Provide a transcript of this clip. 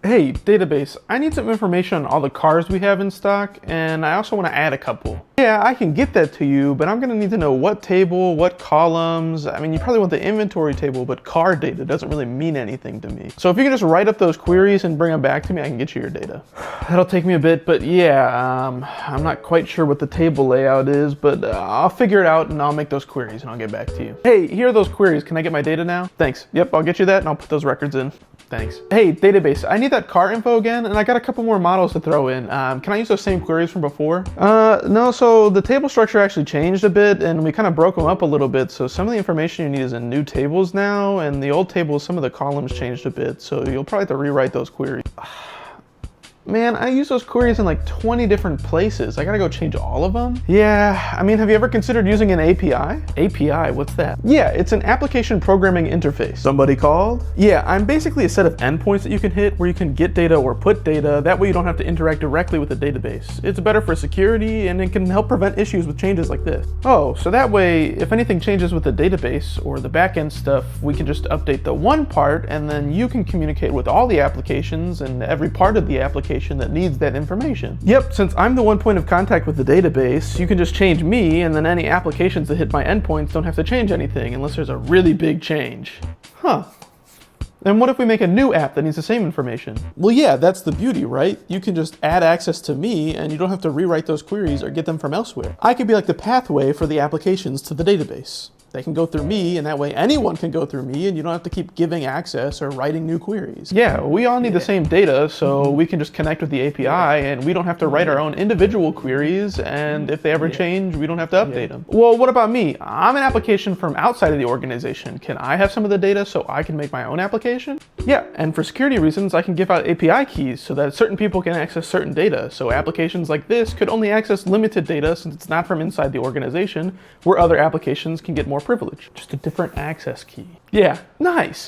Hey, database, I need some information on all the cars we have in stock, and I also want to add a couple. Yeah, I can get that to you, but I'm going to need to know what table, what columns. I mean, you probably want the inventory table, but car data doesn't really mean anything to me. So if you can just write up those queries and bring them back to me, I can get you your data. That'll take me a bit, but yeah, I'm not quite sure what the table layout is, but I'll figure it out and I'll make those queries and I'll get back to you. Hey, here are those queries. Can I get my data now? Thanks. Yep, I'll get you that and I'll put those records in. Thanks. Hey, database, I need that car info again, and I got a couple more models to throw in. Can I use those same queries from before? No, so the table structure actually changed a bit, and we kind of broke them up a little bit, so some of the information you need is in new tables now, and the old tables, some of the columns changed a bit, so you'll probably have to rewrite those queries. Man, I use those queries in like 20 different places. I gotta go change all of them? Yeah, I mean, have you ever considered using an API? API, what's that? Yeah, it's an application programming interface. Somebody called? Yeah, I'm basically a set of endpoints that you can hit where you can get data or put data. That way you don't have to interact directly with the database. It's better for security and it can help prevent issues with changes like this. Oh, so that way, if anything changes with the database or the backend stuff, we can just update the one part and then you can communicate with all the applications and every part of the application that needs that information. Yep, since I'm the one point of contact with the database, you can just change me and then any applications that hit my endpoints don't have to change anything unless there's a really big change. Huh. And what if we make a new app that needs the same information? Well, yeah, that's the beauty, right? You can just add access to me and you don't have to rewrite those queries or get them from elsewhere. I could be like the pathway for the applications to the database. They can go through me, and that way anyone can go through me, and you don't have to keep giving access or writing new queries. Yeah, we all need the same data, so we can just connect with the API, and we don't have to write our own individual queries, and if they ever change, we don't have to update them. Well, what about me? I'm an application from outside of the organization. Can I have some of the data so I can make my own application? Yeah, and for security reasons, I can give out API keys so that certain people can access certain data, so applications like this could only access limited data since it's not from inside the organization, where other applications can get more privilege. Just a different access key. Yeah, nice.